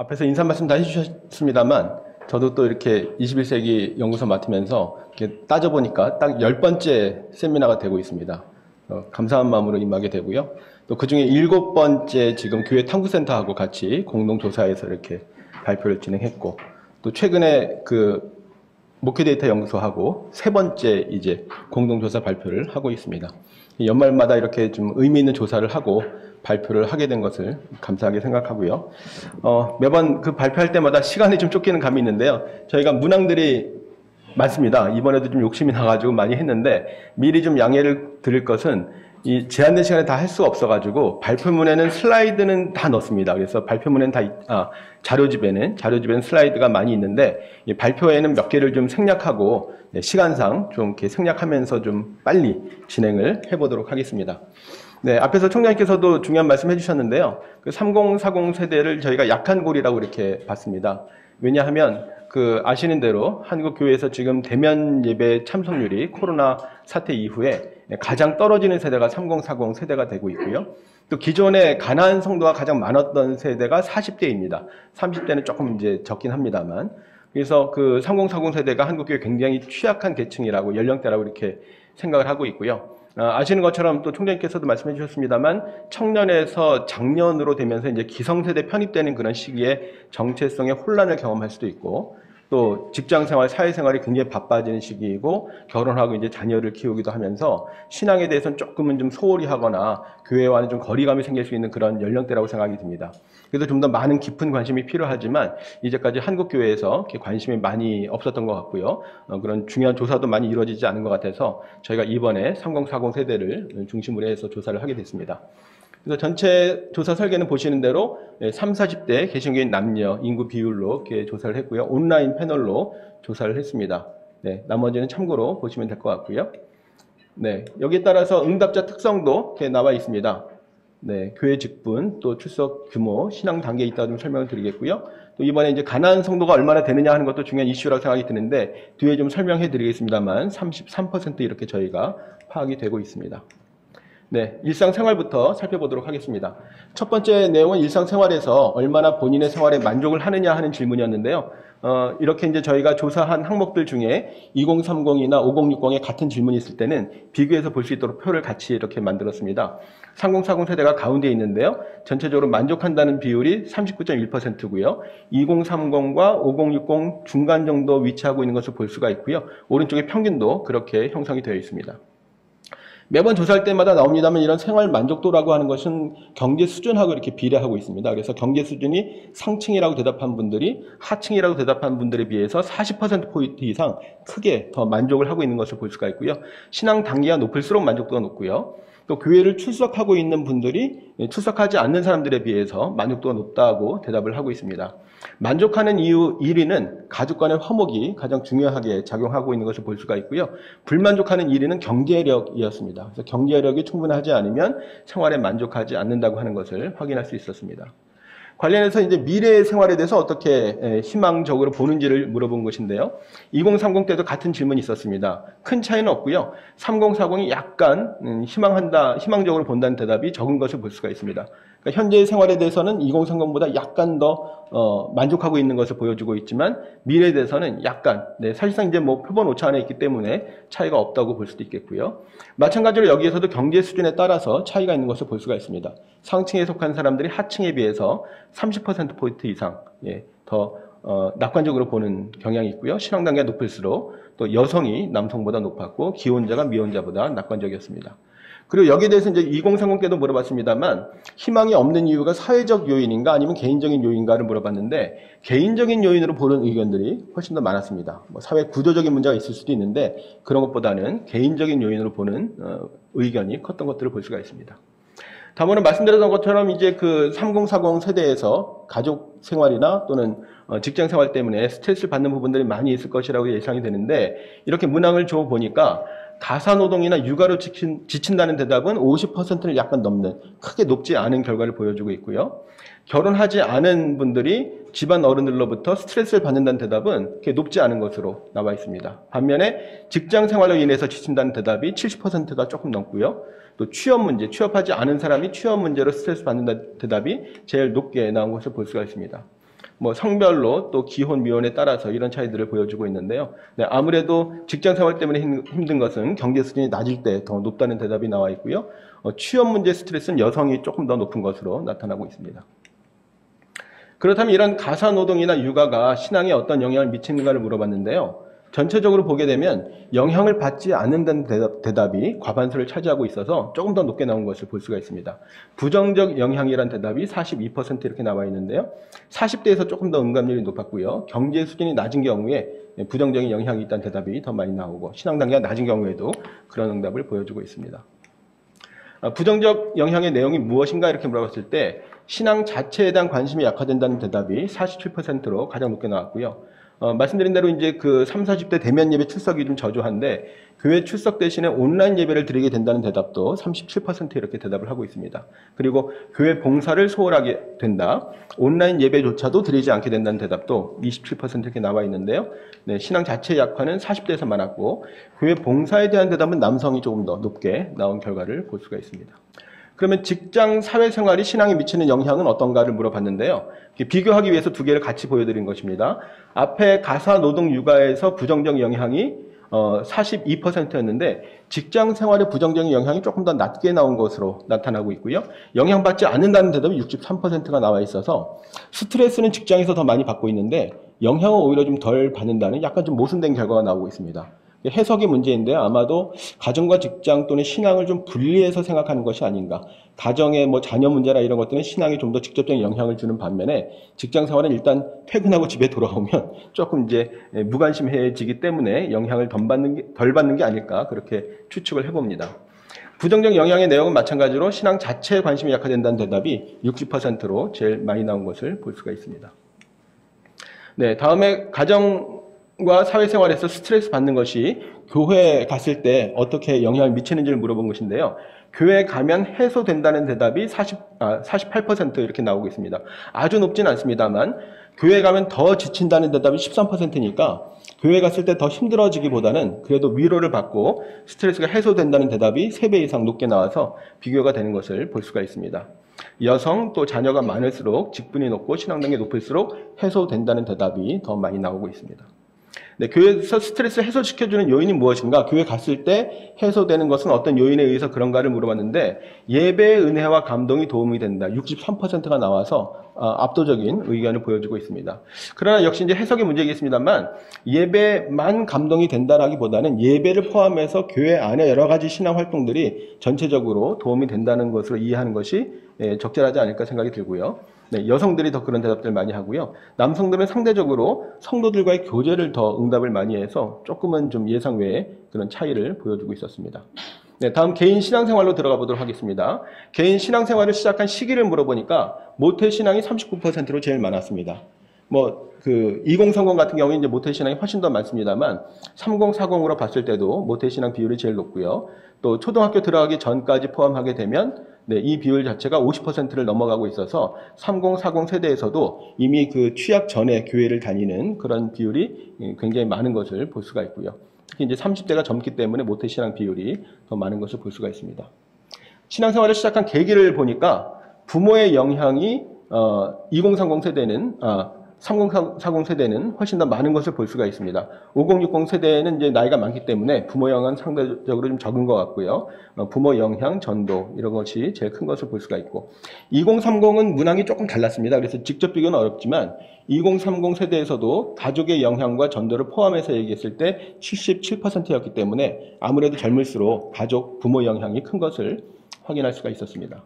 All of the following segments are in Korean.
앞에서 인사 말씀 다 해주셨습니다만 저도 또 이렇게 21세기 연구소 맡으면서 이렇게 따져보니까 딱 10번째 세미나가 되고 있습니다. 감사한 마음으로 임하게 되고요. 또 그중에 7번째 지금 교회 탐구센터하고 같이 공동조사에서 이렇게 발표를 진행했고, 또 최근에 그 목회데이터 연구소하고 3번째 이제 공동조사 발표를 하고 있습니다. 연말마다 이렇게 좀 의미 있는 조사를 하고 발표를 하게 된 것을 감사하게 생각하고요. 매번 그 발표할 때마다 시간이 좀 쫓기는 감이 있는데요. 저희가 문항들이 많습니다. 이번에도 좀 욕심이 나가지고 많이 했는데 미리 좀 양해를 드릴 것은 이 제한된 시간에 다 할 수가 없어가지고 발표문에는 슬라이드는 다 넣습니다. 그래서 발표문에는 자료집에는 슬라이드가 많이 있는데 이 발표에는 몇 개를 좀 생략하고 시간상 좀 이렇게 생략하면서 좀 빨리 진행을 해보도록 하겠습니다. 네, 앞에서 총장님께서도 중요한 말씀 해주셨는데요. 그 3040 세대를 저희가 약한 골이라고 이렇게 봤습니다. 왜냐하면 아시는 대로 한국 교회에서 지금 대면 예배 참석률이 코로나 사태 이후에 가장 떨어지는 세대가 3040 세대가 되고 있고요. 또 기존에 가난한 성도가 가장 많았던 세대가 40대입니다. 30대는 조금 이제 적긴 합니다만. 그래서 그 3040 세대가 한국 교회 굉장히 취약한 계층이라고 연령대라고 이렇게 생각을 하고 있고요. 아시는 것처럼 또 총장님께서도 말씀해 주셨습니다만 청년에서 장년으로 되면서 이제 기성세대 편입되는 그런 시기에 정체성의 혼란을 경험할 수도 있고, 또 직장생활, 사회생활이 굉장히 바빠지는 시기이고 결혼하고 이제 자녀를 키우기도 하면서 신앙에 대해서는 조금은 좀 소홀히 하거나 교회와는 좀 거리감이 생길 수 있는 그런 연령대라고 생각이 듭니다. 그래서 좀 더 많은 깊은 관심이 필요하지만 이제까지 한국 교회에서 관심이 많이 없었던 것 같고요. 그런 중요한 조사도 많이 이루어지지 않은 것 같아서 저희가 이번에 3040 세대를 중심으로 해서 조사를 하게 됐습니다. 그래서 전체 조사 설계는 보시는 대로 30, 40대 개신교인 남녀 인구 비율로 이렇게 조사를 했고요. 온라인 패널로 조사를 했습니다. 네, 나머지는 참고로 보시면 될 것 같고요. 네, 여기에 따라서 응답자 특성도 이렇게 나와 있습니다. 네, 교회 직분, 또 출석 규모, 신앙 단계에 있다 좀 설명을 드리겠고요. 또 이번에 이제 가난한 성도가 얼마나 되느냐 하는 것도 중요한 이슈라고 생각이 드는데 뒤에 좀 설명해 드리겠습니다만 33% 이렇게 저희가 파악이 되고 있습니다. 네, 일상생활부터 살펴보도록 하겠습니다. 첫 번째 내용은 일상생활에서 얼마나 본인의 생활에 만족을 하느냐 하는 질문이었는데요. 이렇게 이제 저희가 조사한 항목들 중에 2030이나 5060에 같은 질문이 있을 때는 비교해서 볼 수 있도록 표를 같이 이렇게 만들었습니다. 3040 세대가 가운데 있는데요. 전체적으로 만족한다는 비율이 39.1%고요. 2030과 5060 중간 정도 위치하고 있는 것을 볼 수가 있고요. 오른쪽에 평균도 그렇게 형성이 되어 있습니다. 매번 조사할 때마다 나옵니다만 이런 생활 만족도라고 하는 것은 경제 수준하고 이렇게 비례하고 있습니다. 그래서 경제 수준이 상층이라고 대답한 분들이 하층이라고 대답한 분들에 비해서 40%포인트 이상 크게 더 만족을 하고 있는 것을 볼 수가 있고요. 신앙 단계가 높을수록 만족도가 높고요. 또 교회를 출석하고 있는 분들이 출석하지 않는 사람들에 비해서 만족도가 높다고 대답을 하고 있습니다. 만족하는 이유 1위는 가족 간의 화목이 가장 중요하게 작용하고 있는 것을 볼 수가 있고요. 불만족하는 1위는 경제력이었습니다. 그래서 경제력이 충분하지 않으면 생활에 만족하지 않는다고 하는 것을 확인할 수 있었습니다. 관련해서 이제 미래의 생활에 대해서 어떻게 희망적으로 보는지를 물어본 것인데요. 2030 때도 같은 질문이 있었습니다. 큰 차이는 없고요. 3040이 약간 희망적으로 본다는 대답이 적은 것을 볼 수가 있습니다. 그러니까 현재의 생활에 대해서는 2030보다 약간 더 만족하고 있는 것을 보여주고 있지만 미래에 대해서는 약간, 사실상 이제 뭐 표본 오차 안에 있기 때문에 차이가 없다고 볼 수도 있겠고요. 마찬가지로 여기에서도 경제 수준에 따라서 차이가 있는 것을 볼 수가 있습니다. 상층에 속한 사람들이 하층에 비해서 30%포인트 이상 더 낙관적으로 보는 경향이 있고요. 신앙 단계가 높을수록 또 여성이 남성보다 높았고 기혼자가 미혼자보다 낙관적이었습니다. 그리고 여기에 대해서 이제 2030 때도 물어봤습니다만 희망이 없는 이유가 사회적 요인인가 아니면 개인적인 요인가를 물어봤는데 개인적인 요인으로 보는 의견들이 훨씬 더 많았습니다. 뭐 사회 구조적인 문제가 있을 수도 있는데 그런 것보다는 개인적인 요인으로 보는 의견이 컸던 것들을 볼 수가 있습니다. 다음으로 말씀드렸던 것처럼 이제 그 3040 세대에서 가족 생활이나 또는 직장 생활 때문에 스트레스를 받는 부분들이 많이 있을 것이라고 예상이 되는데 이렇게 문항을 줘 보니까 가사노동이나 육아로 지친다는 대답은 50%를 약간 넘는 크게 높지 않은 결과를 보여주고 있고요. 결혼하지 않은 분들이 집안 어른들로부터 스트레스를 받는다는 대답은 그렇게 높지 않은 것으로 나와 있습니다. 반면에 직장 생활로 인해서 지친다는 대답이 70%가 조금 넘고요. 또 취업 문제, 취업하지 않은 사람이 취업 문제로 스트레스 받는다는 대답이 제일 높게 나온 것을 볼 수가 있습니다. 뭐 성별로 또 기혼, 미혼에 따라서 이런 차이들을 보여주고 있는데요. 네, 아무래도 직장 생활 때문에 힘든 것은 경제 수준이 낮을 때 더 높다는 대답이 나와 있고요. 취업 문제 스트레스는 여성이 조금 더 높은 것으로 나타나고 있습니다. 그렇다면 이런 가사 노동이나 육아가 신앙에 어떤 영향을 미치는가를 물어봤는데요. 전체적으로 보게 되면 영향을 받지 않는다는 대답이 과반수를 차지하고 있어서 조금 더 높게 나온 것을 볼 수가 있습니다. 부정적 영향이란 대답이 42% 이렇게 나와 있는데요. 40대에서 조금 더 응답률이 높았고요. 경제 수준이 낮은 경우에 부정적인 영향이 있다는 대답이 더 많이 나오고 신앙 단계가 낮은 경우에도 그런 응답을 보여주고 있습니다. 부정적 영향의 내용이 무엇인가 이렇게 물어봤을 때 신앙 자체에 대한 관심이 약화된다는 대답이 47%로 가장 높게 나왔고요. 말씀드린 대로 이제 그 30, 40대 대면 예배 출석이 좀 저조한데 교회 출석 대신에 온라인 예배를 드리게 된다는 대답도 37% 이렇게 대답을 하고 있습니다. 그리고 교회 봉사를 소홀하게 된다. 온라인 예배조차도 드리지 않게 된다는 대답도 27% 이렇게 나와 있는데요. 네, 신앙 자체의 약화는 40대에서 많았고 교회 봉사에 대한 대답은 남성이 조금 더 높게 나온 결과를 볼 수가 있습니다. 그러면 직장, 사회생활이 신앙에 미치는 영향은 어떤가를 물어봤는데요. 비교하기 위해서 두 개를 같이 보여드린 것입니다. 앞에 가사, 노동, 육아에서 부정적 영향이 42%였는데 직장 생활의 부정적인 영향이 조금 더 낮게 나온 것으로 나타나고 있고요. 영향받지 않는다는 대답이 63%가 나와 있어서 스트레스는 직장에서 더 많이 받고 있는데 영향을 오히려 좀 덜 받는다는 약간 좀 모순된 결과가 나오고 있습니다. 해석의 문제인데요. 아마도 가정과 직장 또는 신앙을 좀 분리해서 생각하는 것이 아닌가. 가정의 뭐 자녀 문제나 이런 것들은 신앙에 좀 더 직접적인 영향을 주는 반면에 직장 생활은 일단 퇴근하고 집에 돌아오면 조금 이제 무관심해지기 때문에 영향을 덜 받는 게 아닐까 그렇게 추측을 해봅니다. 부정적 영향의 내용은 마찬가지로 신앙 자체에 관심이 약화된다는 대답이 60%로 제일 많이 나온 것을 볼 수가 있습니다. 네, 다음에 가정과 사회생활에서 스트레스 받는 것이 교회에 갔을 때 어떻게 영향을 미치는지를 물어본 것인데요. 교회에 가면 해소된다는 대답이 48% 이렇게 나오고 있습니다. 아주 높진 않습니다만 교회에 가면 더 지친다는 대답이 13%니까 교회 갔을 때 더 힘들어지기보다는 그래도 위로를 받고 스트레스가 해소된다는 대답이 3배 이상 높게 나와서 비교가 되는 것을 볼 수가 있습니다. 여성 또 자녀가 많을수록 직분이 높고 신앙단계 높을수록 해소된다는 대답이 더 많이 나오고 있습니다. 네, 교회에서 스트레스를 해소시켜주는 요인이 무엇인가? 교회 갔을 때 해소되는 것은 어떤 요인에 의해서 그런가를 물어봤는데 예배의 은혜와 감동이 도움이 된다. 63%가 나와서 압도적인 의견을 보여주고 있습니다. 그러나 역시 이제 해석의 문제이겠습니다만 예배만 감동이 된다라기보다는 예배를 포함해서 교회 안에 여러 가지 신앙 활동들이 전체적으로 도움이 된다는 것으로 이해하는 것이 적절하지 않을까 생각이 들고요. 네, 여성들이 더 그런 대답들 많이 하고요. 남성들은 상대적으로 성도들과의 교제를 더 응답을 많이 해서 조금은 좀 예상 외의 그런 차이를 보여주고 있었습니다. 네, 다음 개인 신앙생활로 들어가 보도록 하겠습니다. 개인 신앙생활을 시작한 시기를 물어보니까 모태신앙이 39%로 제일 많았습니다. 2030 같은 경우에 이제 모태신앙이 훨씬 더 많습니다만 3040으로 봤을 때도 모태신앙 비율이 제일 높고요. 또 초등학교 들어가기 전까지 포함하게 되면 네, 이 비율 자체가 50%를 넘어가고 있어서 3040 세대에서도 이미 그 취약 전에 교회를 다니는 그런 비율이 굉장히 많은 것을 볼 수가 있고요. 특히 이제 30대가 젊기 때문에 모태신앙 비율이 더 많은 것을 볼 수가 있습니다. 신앙생활을 시작한 계기를 보니까 부모의 영향이 2030 세대는 3040 세대는 훨씬 더 많은 것을 볼 수가 있습니다. 5060 세대는 이제 나이가 많기 때문에 부모 영향은 상대적으로 좀 적은 것 같고요. 부모 영향, 전도 이런 것이 제일 큰 것을 볼 수가 있고 2030은 문항이 조금 달랐습니다. 그래서 직접 비교는 어렵지만 2030 세대에서도 가족의 영향과 전도를 포함해서 얘기했을 때 77%였기 때문에 아무래도 젊을수록 가족, 부모 영향이 큰 것을 확인할 수가 있었습니다.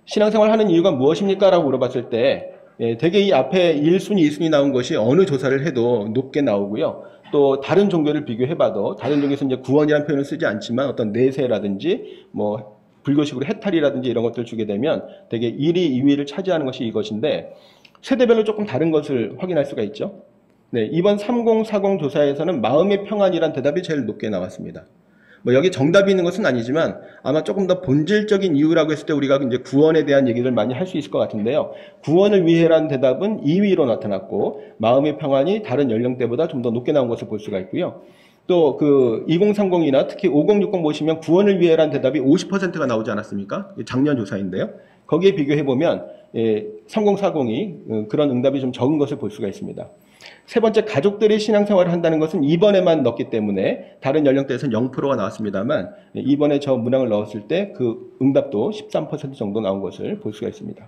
신앙생활 하는 이유가 무엇입니까? 라고 물어봤을 때 대개 이 앞에 1순위, 2순위 나온 것이 어느 조사를 해도 높게 나오고요. 또 다른 종교를 비교해봐도 다른 종교에서 이제 구원이라는 표현을 쓰지 않지만 어떤 내세라든지 불교식으로 해탈이라든지 이런 것들을 주게 되면 대개 1위, 2위를 차지하는 것이 이것인데 세대별로 조금 다른 것을 확인할 수가 있죠. 네, 이번 3040 조사에서는 마음의 평안이란 대답이 제일 높게 나왔습니다. 여기 정답이 있는 것은 아니지만 아마 조금 더 본질적인 이유라고 했을 때 우리가 이제 구원에 대한 얘기를 많이 할 수 있을 것 같은데요. 구원을 위해라는 대답은 2위로 나타났고 마음의 평안이 다른 연령대보다 좀 더 높게 나온 것을 볼 수가 있고요. 또 그 2030이나 특히 5060 보시면 구원을 위해란 대답이 50%가 나오지 않았습니까? 작년 조사인데요. 거기에 비교해보면 3040이 그런 응답이 좀 적은 것을 볼 수가 있습니다. 세 번째, 가족들이 신앙생활을 한다는 것은 이번에만 넣었기 때문에 다른 연령대에서는 0%가 나왔습니다만 이번에 저 문항을 넣었을 때 그 응답도 13% 정도 나온 것을 볼 수가 있습니다.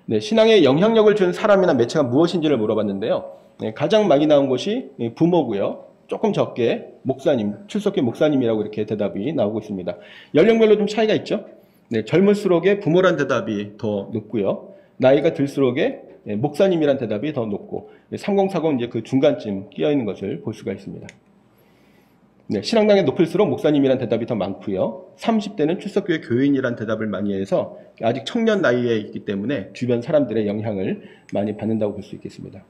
네, 신앙에 영향력을 준 사람이나 매체가 무엇인지를 물어봤는데요. 네, 가장 많이 나온 것이 부모고요. 조금 적게 목사님, 출석교 목사님이라고 이렇게 대답이 나오고 있습니다. 연령별로 좀 차이가 있죠. 네, 젊을수록에 부모란 대답이 더 높고요. 나이가 들수록에 목사님이란 대답이 더 높고 3040 이제 그 중간쯤 끼어 있는 것을 볼 수가 있습니다. 네, 신앙당이 높을수록 목사님이란 대답이 더 많고요. 30대는 출석교회 교인이란 대답을 많이 해서 아직 청년 나이에 있기 때문에 주변 사람들의 영향을 많이 받는다고 볼 수 있겠습니다.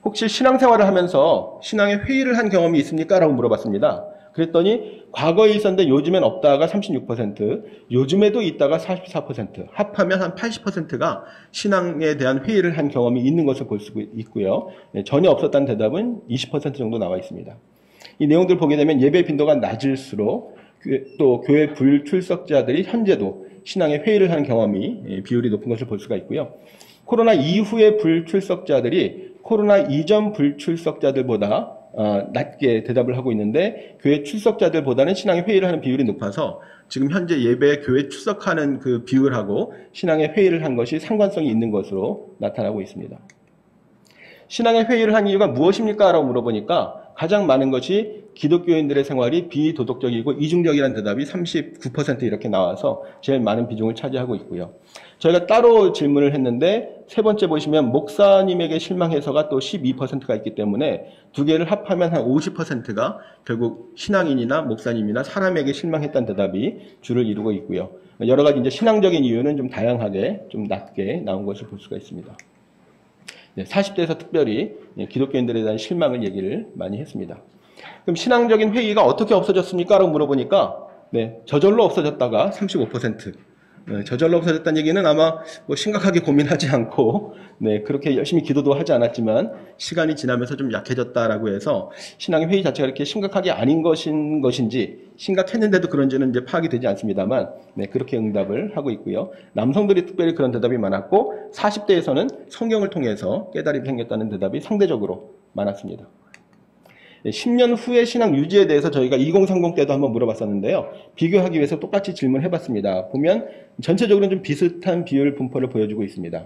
혹시 신앙생활을 하면서 신앙의 회의를 한 경험이 있습니까? 라고 물어봤습니다. 그랬더니 과거에 있었는데 요즘엔 없다가 36%, 요즘에도 있다가 44%, 합하면 한 80%가 신앙에 대한 회의를 한 경험이 있는 것을 볼 수 있고요. 전혀 없었다는 대답은 20% 정도 나와 있습니다. 이 내용들을 보게 되면 예배 빈도가 낮을수록 또 교회 불출석자들이 현재도 신앙의 회의를 하는 경험이 비율이 높은 것을 볼 수가 있고요. 코로나 이후의 불출석자들이 코로나 이전 불출석자들보다 낮게 대답을 하고 있는데 교회 출석자들보다는 신앙의 회의를 하는 비율이 높아서 지금 현재 예배 교회 출석하는 그 비율하고 신앙의 회의를 한 것이 상관성이 있는 것으로 나타나고 있습니다. 신앙의 회의를 한 이유가 무엇입니까? 라고 물어보니까 가장 많은 것이 기독교인들의 생활이 비도덕적이고 이중적이라는 대답이 39% 이렇게 나와서 제일 많은 비중을 차지하고 있고요. 저희가 따로 질문을 했는데 세 번째 보시면 목사님에게 실망해서가 또 12%가 있기 때문에 두 개를 합하면 한 50%가 결국 신앙인이나 목사님이나 사람에게 실망했다는 대답이 주를 이루고 있고요. 여러 가지 이제 신앙적인 이유는 좀 다양하게 좀 낮게 나온 것을 볼 수가 있습니다. 40대에서 특별히 기독교인들에 대한 실망을 얘기를 많이 했습니다. 그럼 신앙적인 회의가 어떻게 없어졌습니까? 라고 물어보니까 저절로 없어졌다가 35%. 저절로 없어졌다는 얘기는 아마 뭐 심각하게 고민하지 않고 그렇게 열심히 기도도 하지 않았지만 시간이 지나면서 좀 약해졌다라고 해서 신앙의 회의 자체가 이렇게 심각하게 아닌 것인지 심각했는데도 그런지는 이제 파악이 되지 않습니다만 그렇게 응답을 하고 있고요. 남성들이 특별히 그런 대답이 많았고 40대에서는 성경을 통해서 깨달음이 생겼다는 대답이 상대적으로 많았습니다. 10년 후의 신앙 유지에 대해서 저희가 2030 때도 한번 물어봤었는데요. 비교하기 위해서 똑같이 질문해봤습니다. 보면 전체적으로 좀 비슷한 비율 분포를 보여주고 있습니다.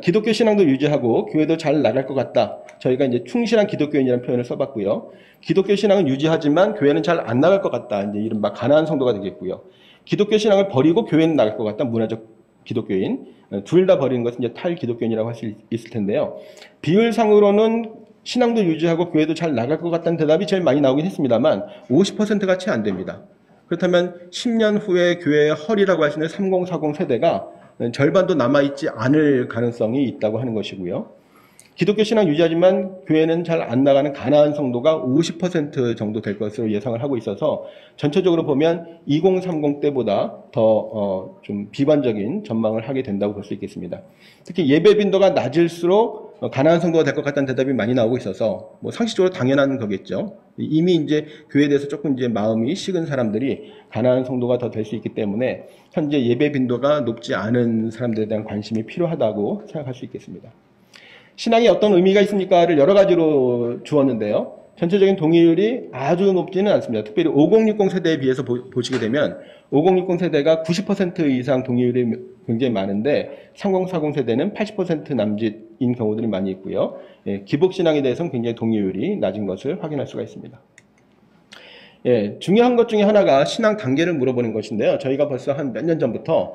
기독교 신앙도 유지하고 교회도 잘 나갈 것 같다. 저희가 이제 충실한 기독교인이라는 표현을 써봤고요. 기독교 신앙은 유지하지만 교회는 잘 안 나갈 것 같다. 이제 이른바 가난한 성도가 되겠고요. 기독교 신앙을 버리고 교회는 나갈 것 같다. 문화적 기독교인. 둘 다 버리는 것은 이제 탈기독교인이라고 할 수 있을 텐데요. 비율상으로는 신앙도 유지하고 교회도 잘 나갈 것 같다는 대답이 제일 많이 나오긴 했습니다만 50%가 채 안 됩니다. 그렇다면 10년 후에 교회의 허리라고 할 수 있는 3040 세대가 절반도 남아있지 않을 가능성이 있다고 하는 것이고요. 기독교 신앙 유지하지만 교회는 잘 안 나가는 가난한 성도가 50% 정도 될 것으로 예상을 하고 있어서 전체적으로 보면 2030 때보다 더 좀 비관적인 전망을 하게 된다고 볼 수 있겠습니다. 특히 예배 빈도가 낮을수록 가난한 성도가 될 것 같다는 대답이 많이 나오고 있어서 뭐 상식적으로 당연한 거겠죠. 이미 이제 교회에 대해서 조금 이제 마음이 식은 사람들이 가난한 성도가 더 될 수 있기 때문에 현재 예배 빈도가 높지 않은 사람들에 대한 관심이 필요하다고 생각할 수 있겠습니다. 신앙이 어떤 의미가 있습니까를 여러 가지로 주었는데요. 전체적인 동의율이 아주 높지는 않습니다. 특별히 5060 세대에 비해서 보시게 되면 5060 세대가 90% 이상 동의율이 굉장히 많은데 3040 세대는 80% 남짓인 경우들이 많이 있고요. 기복신앙에 대해서는 굉장히 동의율이 낮은 것을 확인할 수가 있습니다. 중요한 것 중에 하나가 신앙 단계를 물어보는 것인데요. 저희가 벌써 한 몇 년 전부터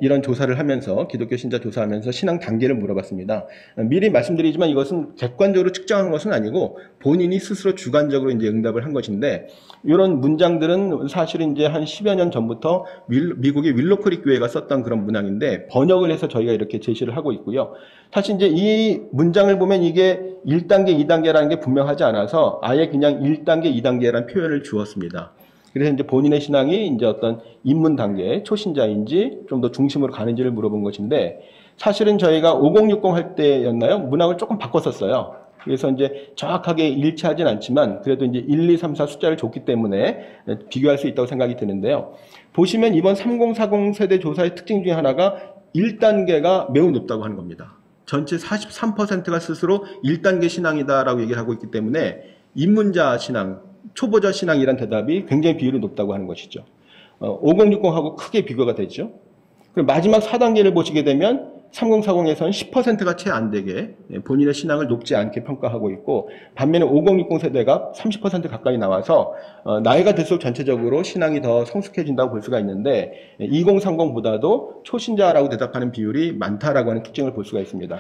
이런 조사를 하면서 기독교 신자 조사하면서 신앙 단계를 물어봤습니다. 미리 말씀드리지만 이것은 객관적으로 측정한 것은 아니고 본인이 스스로 주관적으로 이제 응답을 한 것인데 이런 문장들은 사실은 이제 한 10여 년 전부터 미국의 윌로크릭 교회가 썼던 그런 문항인데 번역을 해서 저희가 이렇게 제시를 하고 있고요. 사실 이제 이 문장을 보면 이게 1단계, 2단계라는 게 분명하지 않아서 아예 그냥 1단계, 2단계라는 표현을 주었습니다. 그래서 이제 본인의 신앙이 이제 어떤 입문 단계, 초신자인지 좀 더 중심으로 가는지를 물어본 것인데 사실은 저희가 5060 할 때였나요? 문항을 조금 바꿨었어요. 그래서 이제 정확하게 일치하진 않지만 그래도 이제 1, 2, 3, 4 숫자를 줬기 때문에 비교할 수 있다고 생각이 드는데요. 보시면 이번 3040 세대 조사의 특징 중에 하나가 1단계가 매우 높다고 하는 겁니다. 전체 43%가 스스로 1단계 신앙이다라고 얘기를 하고 있기 때문에 입문자 신앙, 초보자 신앙이란 대답이 굉장히 비율이 높다고 하는 것이죠. 5060하고 크게 비교가 되죠. 그리고 마지막 4단계를 보시게 되면 3040에서는 10%가 채 안 되게 본인의 신앙을 높지 않게 평가하고 있고, 반면에 5060 세대가 30% 가까이 나와서 나이가 들수록 전체적으로 신앙이 더 성숙해진다고 볼 수가 있는데 2030보다도 초신자라고 대답하는 비율이 많다라고 하는 특징을 볼 수가 있습니다.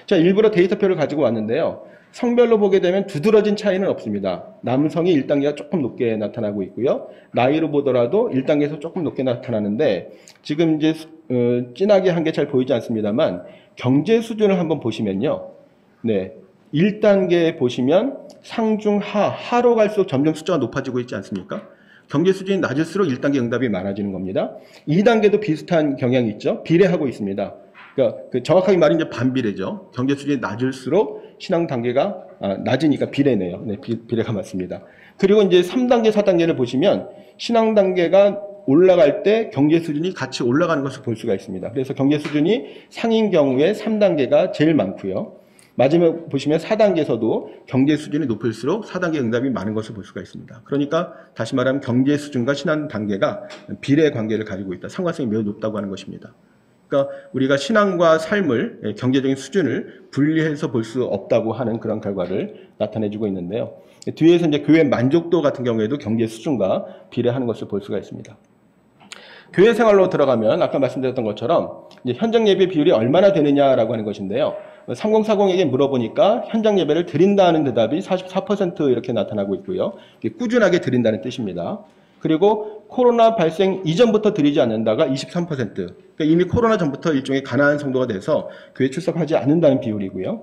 자, 일부러 데이터표를 가지고 왔는데요. 성별로 보게 되면 두드러진 차이는 없습니다. 남성이 1단계가 조금 높게 나타나고 있고요. 나이로 보더라도 1단계에서 조금 높게 나타나는데, 지금 이제 진하게 한 게 잘 보이지 않습니다만 경제 수준을 한번 보시면요. 네, 1단계 보시면 상중하, 하로 갈수록 점점 숫자가 높아지고 있지 않습니까? 경제 수준이 낮을수록 1단계 응답이 많아지는 겁니다. 2단계도 비슷한 경향이 있죠. 비례하고 있습니다. 그러니까 정확하게 말하면 이제 반비례죠. 경제 수준이 낮을수록 신앙 단계가 낮으니까 비례네요. 네, 비례가 맞습니다. 그리고 이제 3단계, 4단계를 보시면 신앙 단계가 올라갈 때 경제 수준이 같이 올라가는 것을 볼 수가 있습니다. 그래서 경제 수준이 상인 경우에 3단계가 제일 많고요. 마지막에 보시면 4단계에서도 경제 수준이 높을수록 4단계 응답이 많은 것을 볼 수가 있습니다. 그러니까 다시 말하면 경제 수준과 신앙 단계가 비례 관계를 가지고 있다. 상관성이 매우 높다고 하는 것입니다. 그러니까 우리가 신앙과 삶을, 경제적인 수준을 분리해서 볼 수 없다고 하는 그런 결과를 나타내주고 있는데요. 뒤에서 이제 교회 만족도 같은 경우에도 경제 수준과 비례하는 것을 볼 수가 있습니다. 교회 생활로 들어가면 아까 말씀드렸던 것처럼 이제 현장 예배 비율이 얼마나 되느냐라고 하는 것인데요. 3040에게 물어보니까 현장 예배를 드린다는 대답이 44% 이렇게 나타나고 있고요. 꾸준하게 드린다는 뜻입니다. 그리고 코로나 발생 이전부터 드리지 않는다가 23%. 그러니까 이미 코로나 전부터 일종의 가난한 성도가 돼서 교회 출석하지 않는다는 비율이고요.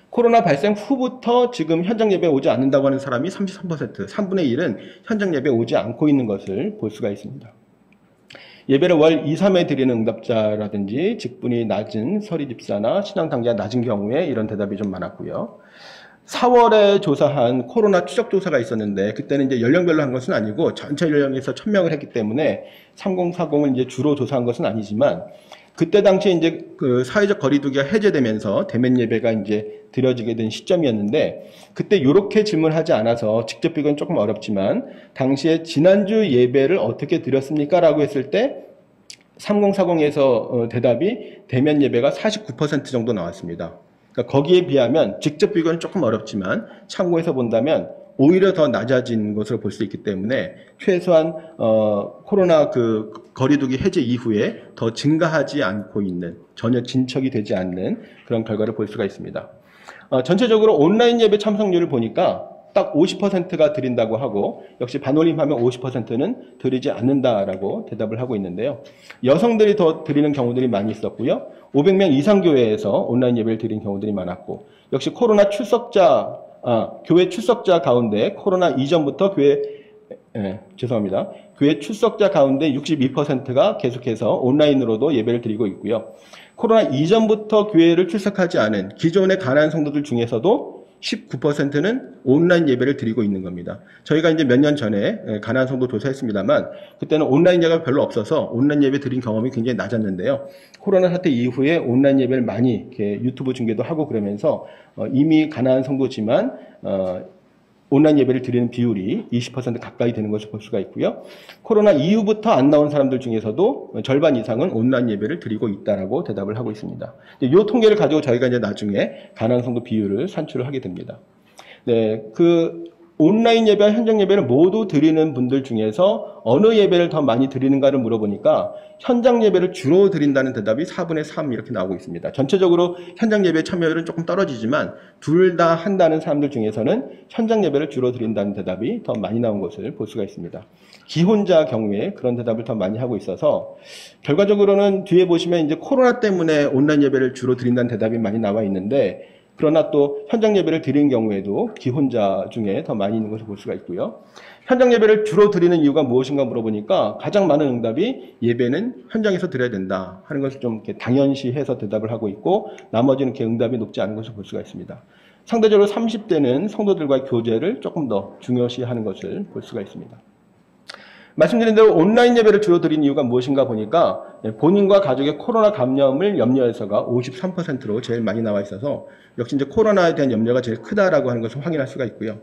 코로나 발생 후부터 지금 현장 예배에 오지 않는다고 하는 사람이 33%, 3분의 1은 현장 예배에 오지 않고 있는 것을 볼 수가 있습니다. 예배를 월 2, 3회 드리는 응답자라든지 직분이 낮은 서리 집사나 신앙 단계가 낮은 경우에 이런 대답이 좀 많았고요. 4월에 조사한 코로나 추적 조사가 있었는데 그때는 이제 연령별로 한 것은 아니고 전체 연령에서 1000명을 했기 때문에 3040을 이제 주로 조사한 것은 아니지만, 그때 당시에 이제 그 사회적 거리두기가 해제되면서 대면 예배가 이제 드려지게 된 시점이었는데, 그때 이렇게 질문하지 않아서 직접 비교는 조금 어렵지만 당시에 지난주 예배를 어떻게 드렸습니까? 라고 했을 때 3040에서 대답이 대면 예배가 49% 정도 나왔습니다. 그러니까 거기에 비하면 직접 비교는 조금 어렵지만 참고해서 본다면 오히려 더 낮아진 것으로 볼 수 있기 때문에 최소한 코로나 그 거리두기 해제 이후에 더 증가하지 않고 있는, 전혀 진척이 되지 않는 그런 결과를 볼 수가 있습니다. 전체적으로 온라인 예배 참석률을 보니까 딱 50%가 드린다고 하고, 역시 반올림하면 50%는 드리지 않는다라고 대답을 하고 있는데요. 여성들이 더 드리는 경우들이 많이 있었고요. 500명 이상 교회에서 온라인 예배를 드린 경우들이 많았고, 역시 코로나 출석자, 교회 출석자 가운데 코로나 이전부터 교회 출석자 가운데 62%가 계속해서 온라인으로도 예배를 드리고 있고요. 코로나 이전부터 교회를 출석하지 않은 기존의 가난한 성도들 중에서도 19%는 온라인 예배를 드리고 있는 겁니다. 저희가 이제 몇 년 전에 가난한 성도 조사했습니다만 그때는 온라인 예배가 별로 없어서 온라인 예배 드린 경험이 굉장히 낮았는데요. 코로나 사태 이후에 온라인 예배를 많이 이렇게 유튜브 중계도 하고 그러면서 이미 가난한 성도지만 온라인 예배를 드리는 비율이 20% 가까이 되는 것을 볼 수가 있고요. 코로나 이후부터 안 나온 사람들 중에서도 절반 이상은 온라인 예배를 드리고 있다라고 대답을 하고 있습니다. 이 통계를 가지고 저희가 이제 나중에 가난한 성도 비율을 산출을 하게 됩니다. 네, 온라인 예배와 현장 예배를 모두 드리는 분들 중에서 어느 예배를 더 많이 드리는가를 물어보니까 현장 예배를 주로 드린다는 대답이 4분의 3 이렇게 나오고 있습니다. 전체적으로 현장 예배 참여율은 조금 떨어지지만 둘 다 한다는 사람들 중에서는 현장 예배를 주로 드린다는 대답이 더 많이 나온 것을 볼 수가 있습니다. 기혼자 경우에 그런 대답을 더 많이 하고 있어서 결과적으로는 뒤에 보시면 이제 코로나 때문에 온라인 예배를 주로 드린다는 대답이 많이 나와 있는데, 그러나 또 현장 예배를 드리는 경우에도 기혼자 중에 더 많이 있는 것을 볼 수가 있고요. 현장 예배를 주로 드리는 이유가 무엇인가 물어보니까 가장 많은 응답이 예배는 현장에서 드려야 된다 하는 것을 좀 이렇게 당연시해서 대답을 하고 있고, 나머지는 이렇게 응답이 높지 않은 것을 볼 수가 있습니다. 상대적으로 30대는 성도들과의 교제를 조금 더 중요시하는 것을 볼 수가 있습니다. 말씀드린 대로 온라인 예배를 주로 드린 이유가 무엇인가 보니까 본인과 가족의 코로나 감염을 염려해서가 53%로 제일 많이 나와 있어서 역시 이제 코로나에 대한 염려가 제일 크다라고 하는 것을 확인할 수가 있고요.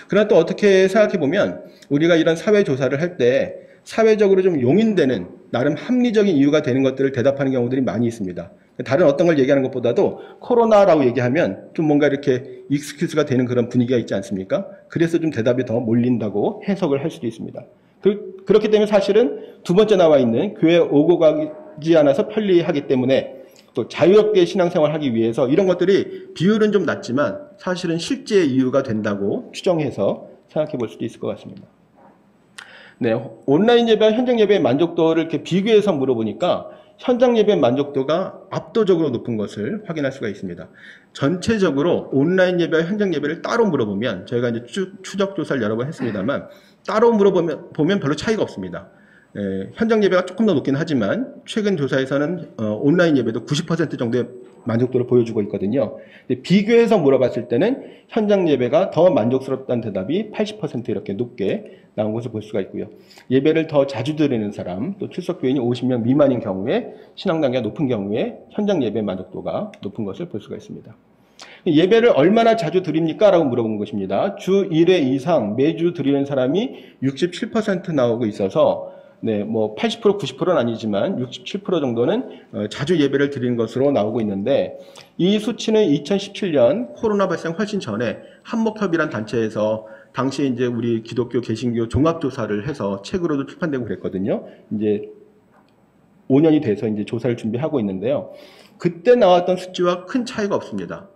그러나 또 어떻게 생각해 보면 우리가 이런 사회 조사를 할 때 사회적으로 좀 용인되는 나름 합리적인 이유가 되는 것들을 대답하는 경우들이 많이 있습니다. 다른 어떤 걸 얘기하는 것보다도 코로나라고 얘기하면 좀 뭔가 이렇게 익스큐즈가 되는 그런 분위기가 있지 않습니까? 그래서 좀 대답이 더 몰린다고 해석을 할 수도 있습니다. 그렇기 때문에 사실은 두 번째 나와 있는 교회 오고 가지 않아서 편리하기 때문에 또 자유롭게 신앙생활을 하기 위해서 이런 것들이 비율은 좀 낮지만 사실은 실제 이유가 된다고 추정해서 생각해 볼 수도 있을 것 같습니다. 네, 온라인 예배와 현장 예배의 만족도를 이렇게 비교해서 물어보니까 현장 예배의 만족도가 압도적으로 높은 것을 확인할 수가 있습니다. 전체적으로 온라인 예배와 현장 예배를 따로 물어보면 저희가 이제 추적 조사를 여러 번 했습니다만 따로 물어보면 별로 차이가 없습니다. 현장 예배가 조금 더 높긴 하지만 최근 조사에서는 온라인 예배도 90% 정도의 만족도를 보여주고 있거든요. 비교해서 물어봤을 때는 현장 예배가 더 만족스럽다는 대답이 80% 이렇게 높게 나온 것을 볼 수가 있고요. 예배를 더 자주 드리는 사람, 또 출석 교인이 50명 미만인 경우에 신앙 단계가 높은 경우에 현장 예배 만족도가 높은 것을 볼 수가 있습니다. 예배를 얼마나 자주 드립니까? 라고 물어본 것입니다. 주 1회 이상 매주 드리는 사람이 67% 나오고 있어서 네, 뭐 80%, 90%는 아니지만 67% 정도는 자주 예배를 드리는 것으로 나오고 있는데 이 수치는 2017년 코로나 발생 훨씬 전에 한목협이란 단체에서 당시에 이제 우리 기독교 개신교 종합조사를 해서 책으로도 출판되고 그랬거든요. 이제 5년이 돼서 이제 조사를 준비하고 있는데요. 그때 나왔던 수치와 큰 차이가 없습니다.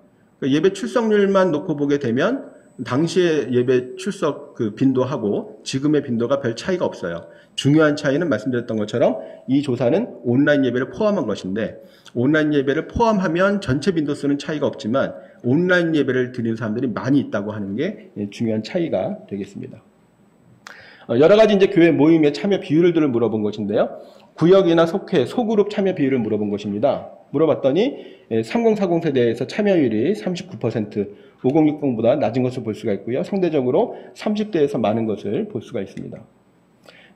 예배 출석률만 놓고 보게 되면 당시의 예배 출석 그 빈도하고 지금의 빈도가 별 차이가 없어요. 중요한 차이는 말씀드렸던 것처럼 이 조사는 온라인 예배를 포함한 것인데 온라인 예배를 포함하면 전체 빈도수는 차이가 없지만 온라인 예배를 드리는 사람들이 많이 있다고 하는 게 중요한 차이가 되겠습니다. 여러 가지 이제 교회 모임의 참여 비율들을 물어본 것인데요. 구역이나 속회, 소그룹 참여 비율을 물어본 것입니다. 물어봤더니 3040 세대에서 참여율이 39%, 5060보다 낮은 것을 볼 수가 있고요. 상대적으로 30대에서 많은 것을 볼 수가 있습니다.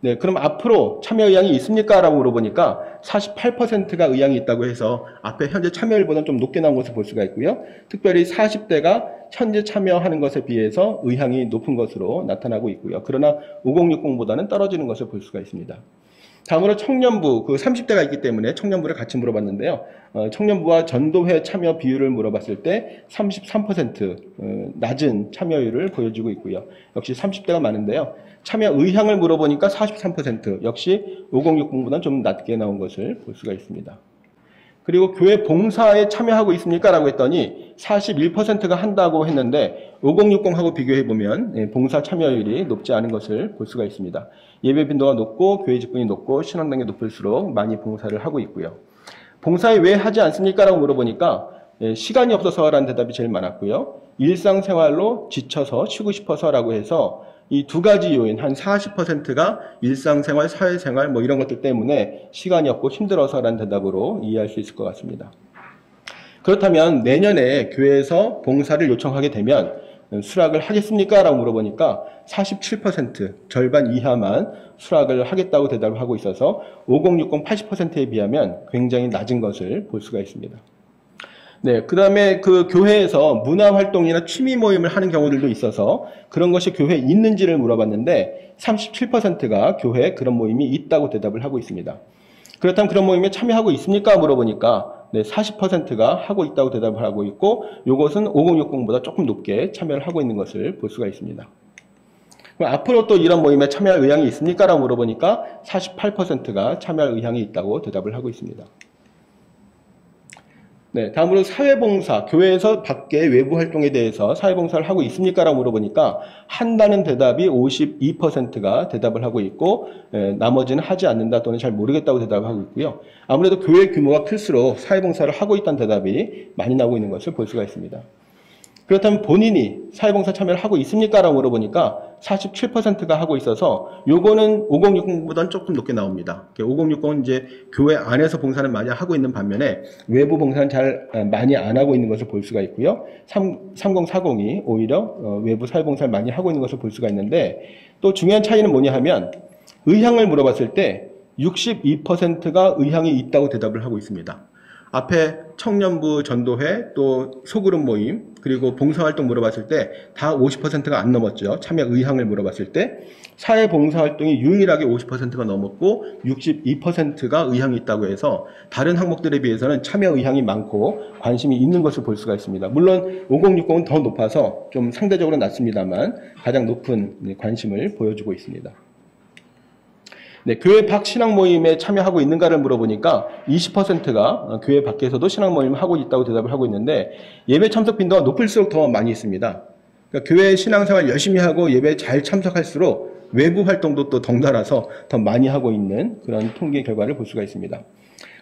네, 그럼 앞으로 참여 의향이 있습니까? 라고 물어보니까 48%가 의향이 있다고 해서 앞에 현재 참여율보다는 좀 높게 나온 것을 볼 수가 있고요. 특별히 40대가 현재 참여하는 것에 비해서 의향이 높은 것으로 나타나고 있고요. 그러나 5060보다는 떨어지는 것을 볼 수가 있습니다. 다음으로 청년부, 그 30대가 있기 때문에 청년부를 같이 물어봤는데요. 청년부와 전도회 참여 비율을 물어봤을 때 33% 낮은 참여율을 보여주고 있고요. 역시 30대가 많은데요. 참여 의향을 물어보니까 43%, 역시 5060보다는 좀 낮게 나온 것을 볼 수가 있습니다. 그리고 교회 봉사에 참여하고 있습니까? 라고 했더니 41%가 한다고 했는데 5060하고 비교해보면 봉사 참여율이 높지 않은 것을 볼 수가 있습니다. 예배 빈도가 높고 교회 직분이 높고 신앙단계 높을수록 많이 봉사를 하고 있고요. 봉사에 왜 하지 않습니까? 라고 물어보니까 시간이 없어서라는 대답이 제일 많았고요. 일상생활로 지쳐서 쉬고 싶어서 라고 해서 이 두 가지 요인, 한 40%가 일상생활, 사회생활 뭐 이런 것들 때문에 시간이 없고 힘들어서라는 대답으로 이해할 수 있을 것 같습니다. 그렇다면 내년에 교회에서 봉사를 요청하게 되면 수락을 하겠습니까? 라고 물어보니까 47%, 절반 이하만 수락을 하겠다고 대답을 하고 있어서 5060 80%에 비하면 굉장히 낮은 것을 볼 수가 있습니다. 네, 그 다음에 그 교회에서 문화활동이나 취미 모임을 하는 경우들도 있어서 그런 것이 교회에 있는지를 물어봤는데 37%가 교회에 그런 모임이 있다고 대답을 하고 있습니다. 그렇다면 그런 모임에 참여하고 있습니까? 물어보니까 네, 40%가 하고 있다고 대답을 하고 있고 이것은 5060보다 조금 높게 참여를 하고 있는 것을 볼 수가 있습니다. 그럼 앞으로 또 이런 모임에 참여할 의향이 있습니까? 라고 물어보니까 48%가 참여할 의향이 있다고 대답을 하고 있습니다. 네, 다음으로 사회봉사, 교회에서 밖에 외부 활동에 대해서 사회봉사를 하고 있습니까? 라고 물어보니까 한다는 대답이 52%가 대답을 하고 있고 나머지는 하지 않는다 또는 잘 모르겠다고 대답을 하고 있고요. 아무래도 교회 규모가 클수록 사회봉사를 하고 있다는 대답이 많이 나오고 있는 것을 볼 수가 있습니다. 그렇다면 본인이 사회봉사 참여를 하고 있습니까? 라고 물어보니까 47%가 하고 있어서 요거는 5060보다는 조금 높게 나옵니다. 5060은 이제 교회 안에서 봉사를 많이 하고 있는 반면에 외부 봉사는 잘 많이 안 하고 있는 것을 볼 수가 있고요. 3040이 오히려 외부 사회봉사를 많이 하고 있는 것을 볼 수가 있는데 또 중요한 차이는 뭐냐 하면 의향을 물어봤을 때 62%가 의향이 있다고 대답을 하고 있습니다. 앞에 청년부 전도회 또 소그룹 모임 그리고 봉사활동 물어봤을 때 다 50%가 안 넘었죠. 참여 의향을 물어봤을 때 사회봉사활동이 유일하게 50%가 넘었고 62%가 의향이 있다고 해서 다른 항목들에 비해서는 참여 의향이 많고 관심이 있는 것을 볼 수가 있습니다. 물론 5060은 더 높아서 좀 상대적으로 낮습니다만 가장 높은 관심을 보여주고 있습니다. 네, 교회 밖 신앙 모임에 참여하고 있는가를 물어보니까 20%가 교회 밖에서도 신앙 모임을 하고 있다고 대답을 하고 있는데 예배 참석 빈도가 높을수록 더 많이 있습니다. 그러니까 교회 신앙생활 열심히 하고 예배에 잘 참석할수록 외부 활동도 또 덩달아서 더 많이 하고 있는 그런 통계 결과를 볼 수가 있습니다.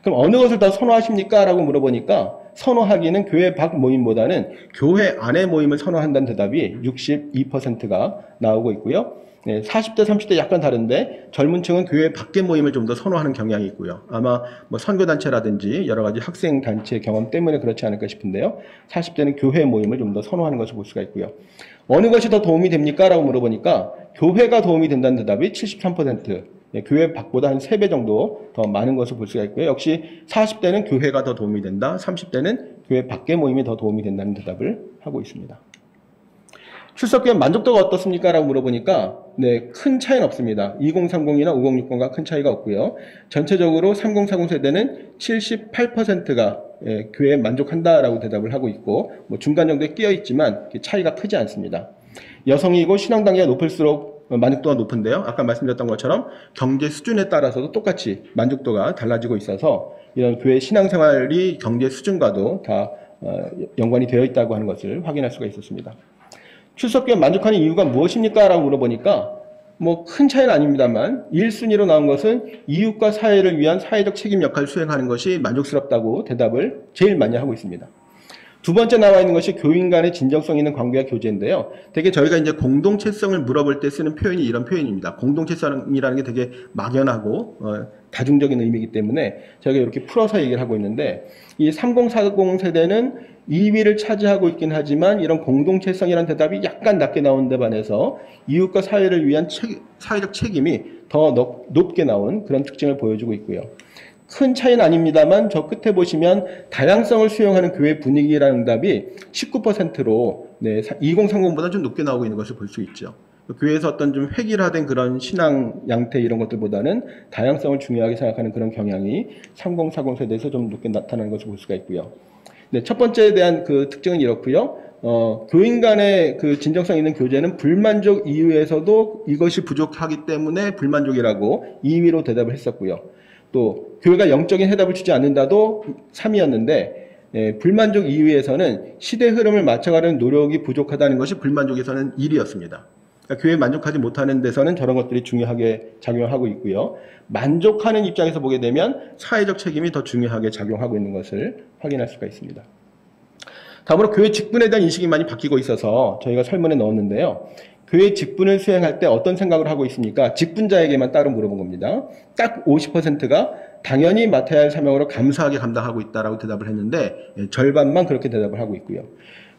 그럼 어느 것을 더 선호하십니까? 라고 물어보니까 선호하기는 교회 밖 모임보다는 교회 안의 모임을 선호한다는 대답이 62%가 나오고 있고요. 네, 40대, 30대 약간 다른데 젊은 층은 교회 밖의 모임을 좀 더 선호하는 경향이 있고요. 아마 뭐 선교단체라든지 여러 가지 학생단체 경험 때문에 그렇지 않을까 싶은데요. 40대는 교회 모임을 좀 더 선호하는 것을 볼 수가 있고요. 어느 것이 더 도움이 됩니까? 라고 물어보니까 교회가 도움이 된다는 대답이 73%, 네, 교회 밖보다 한 3배 정도 더 많은 것을 볼 수가 있고요. 역시 40대는 교회가 더 도움이 된다, 30대는 교회 밖의 모임이 더 도움이 된다는 대답을 하고 있습니다. 출석교회 만족도가 어떻습니까? 라고 물어보니까 네, 큰 차이는 없습니다. 2030이나 5060과 큰 차이가 없고요. 전체적으로 3040 세대는 78%가 교회에 만족한다라고 대답을 하고 있고 뭐 중간 정도에 끼어 있지만 차이가 크지 않습니다. 여성이고 신앙 단계가 높을수록 만족도가 높은데요. 아까 말씀드렸던 것처럼 경제 수준에 따라서도 똑같이 만족도가 달라지고 있어서 이런 교회 신앙생활이 경제 수준과도 다 연관이 되어 있다고 하는 것을 확인할 수가 있었습니다. 출석교회 만족하는 이유가 무엇입니까? 라고 물어보니까 뭐 큰 차이는 아닙니다만 1순위로 나온 것은 이웃과 사회를 위한 사회적 책임 역할을 수행하는 것이 만족스럽다고 대답을 제일 많이 하고 있습니다. 두 번째 나와 있는 것이 교인 간의 진정성 있는 관계와 교제인데요. 되게 저희가 이제 공동체성을 물어볼 때 쓰는 표현이 이런 표현입니다. 공동체성이라는 게 되게 막연하고 다중적인 의미이기 때문에 저희가 이렇게 풀어서 얘기를 하고 있는데 이 3040 세대는 2위를 차지하고 있긴 하지만 이런 공동체성이라는 대답이 약간 낮게 나온 데 반해서 이웃과 사회를 위한 사회적 책임이 더 높게 나온 그런 특징을 보여주고 있고요. 큰 차이는 아닙니다만 저 끝에 보시면 다양성을 수용하는 교회 분위기라는 답이 19%로 네, 2030보다 좀 높게 나오고 있는 것을 볼 수 있죠. 교회에서 어떤 좀 획일화된 그런 신앙 양태 이런 것들보다는 다양성을 중요하게 생각하는 그런 경향이 3040 세대에서 좀 높게 나타나는 것을 볼 수가 있고요. 네, 첫 번째에 대한 그 특징은 이렇고요. 교인 간의 그 진정성 있는 교제는 불만족 이유에서도 이것이 부족하기 때문에 불만족이라고 2위로 대답을 했었고요. 또 교회가 영적인 해답을 주지 않는다도 3위였는데 불만족 이유에서는 시대 흐름을 맞춰가는 노력이 부족하다는 것이 불만족에서는 1위였습니다. 그러니까 교회에 만족하지 못하는 데서는 저런 것들이 중요하게 작용하고 있고요. 만족하는 입장에서 보게 되면 사회적 책임이 더 중요하게 작용하고 있는 것을 확인할 수가 있습니다. 다음으로 교회 직분에 대한 인식이 많이 바뀌고 있어서 저희가 설문에 넣었는데요. 교회 직분을 수행할 때 어떤 생각을 하고 있습니까? 직분자에게만 따로 물어본 겁니다. 딱 50%가 당연히 맡아야 할 사명으로 감사하게 감당하고 있다라고 대답을 했는데 절반만 그렇게 대답을 하고 있고요.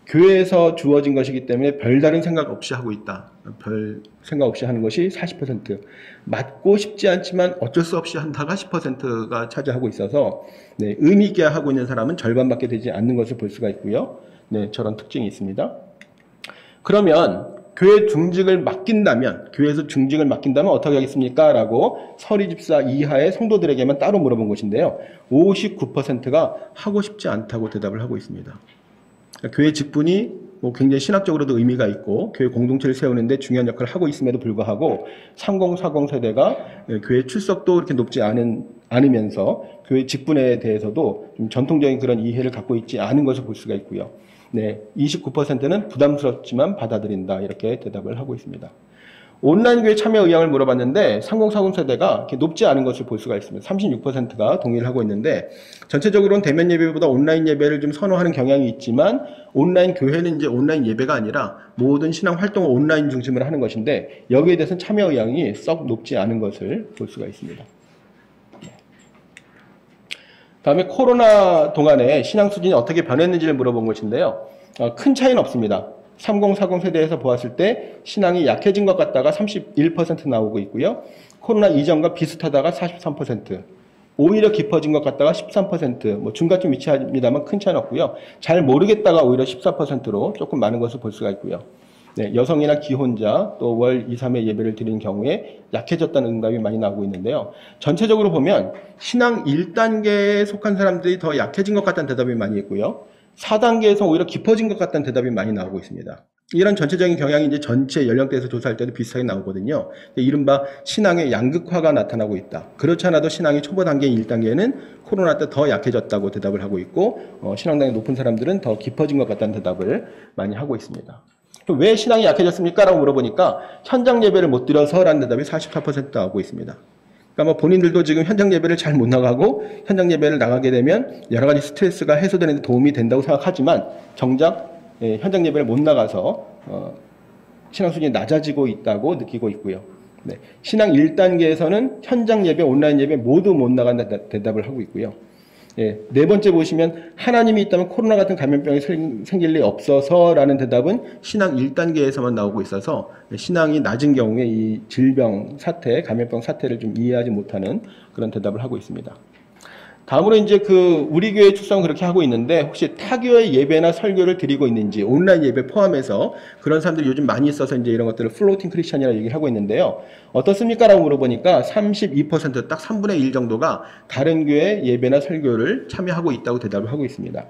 교회에서 주어진 것이기 때문에 별다른 생각 없이 하고 있다. 별 생각 없이 하는 것이 40%. 맡고 싶지 않지만 어쩔 수 없이 한다가 10%가 차지하고 있어서 네, 의미 있게 하고 있는 사람은 절반밖에 되지 않는 것을 볼 수가 있고요. 네, 저런 특징이 있습니다. 그러면 교회 중직을 맡긴다면, 교회에서 중직을 맡긴다면 어떻게 하겠습니까? 라고 서리집사 이하의 성도들에게만 따로 물어본 것인데요. 59%가 하고 싶지 않다고 대답을 하고 있습니다. 그러니까 교회 직분이 뭐 굉장히 신학적으로도 의미가 있고 교회 공동체를 세우는데 중요한 역할을 하고 있음에도 불구하고 3040 세대가 교회 출석도 그렇게 높지 않으면서 교회 직분에 대해서도 좀 전통적인 그런 이해를 갖고 있지 않은 것을 볼 수가 있고요. 네, 29%는 부담스럽지만 받아들인다 이렇게 대답을 하고 있습니다. 온라인 교회 참여 의향을 물어봤는데 3040 세대가 이렇게 높지 않은 것을 볼 수가 있습니다. 36%가 동의를 하고 있는데 전체적으로는 대면 예배보다 온라인 예배를 좀 선호하는 경향이 있지만 온라인 교회는 이제 온라인 예배가 아니라 모든 신앙 활동을 온라인 중심으로 하는 것인데 여기에 대해서는 참여 의향이 썩 높지 않은 것을 볼 수가 있습니다. 다음에 코로나 동안에 신앙 수준이 어떻게 변했는지를 물어본 것인데요. 큰 차이는 없습니다. 3040 세대에서 보았을 때 신앙이 약해진 것 같다가 31% 나오고 있고요. 코로나 이전과 비슷하다가 43%, 오히려 깊어진 것 같다가 13%, 뭐 중간쯤 위치합니다만 큰 차이는 없고요. 잘 모르겠다가 오히려 14%로 조금 많은 것을 볼 수가 있고요. 네, 여성이나 기혼자 또 월 2, 3회 예배를 드리는 경우에 약해졌다는 응답이 많이 나오고 있는데요. 전체적으로 보면 신앙 1단계에 속한 사람들이 더 약해진 것 같다는 대답이 많이 있고요. 4단계에서 오히려 깊어진 것 같다는 대답이 많이 나오고 있습니다. 이런 전체적인 경향이 이제 전체 연령대에서 조사할 때도 비슷하게 나오거든요. 이른바 신앙의 양극화가 나타나고 있다. 그렇지 않아도 신앙이 초보 단계인 1단계는 코로나 때 더 약해졌다고 대답을 하고 있고 신앙당이 높은 사람들은 더 깊어진 것 같다는 대답을 많이 하고 있습니다. 왜 신앙이 약해졌습니까? 라고 물어보니까 현장 예배를 못 드려서 라는 대답이 44% 나오고 있습니다. 그러니까 뭐 본인들도 지금 현장 예배를 잘 못 나가고 현장 예배를 나가게 되면 여러 가지 스트레스가 해소되는 데 도움이 된다고 생각하지만 정작 현장 예배를 못 나가서 신앙 수준이 낮아지고 있다고 느끼고 있고요. 네. 신앙 1단계에서는 현장 예배, 온라인 예배 모두 못 나간다 대답을 하고 있고요. 네 번째 보시면 하나님이 있다면 코로나 같은 감염병이 생길 리 없어서라는 대답은 신앙 1단계에서만 나오고 있어서 신앙이 낮은 경우에 이 질병 사태, 감염병 사태를 좀 이해하지 못하는 그런 대답을 하고 있습니다. 다음으로 이제 우리 교회 축성은 그렇게 하고 있는데 혹시 타교의 예배나 설교를 드리고 있는지 온라인 예배 포함해서 그런 사람들이 요즘 많이 있어서 이제 이런 것들을 플로팅 크리스천이라고 얘기를 하고 있는데요. 어떻습니까? 라고 물어보니까 32% 딱 3분의 1 정도가 다른 교회 예배나 설교를 참여하고 있다고 대답을 하고 있습니다.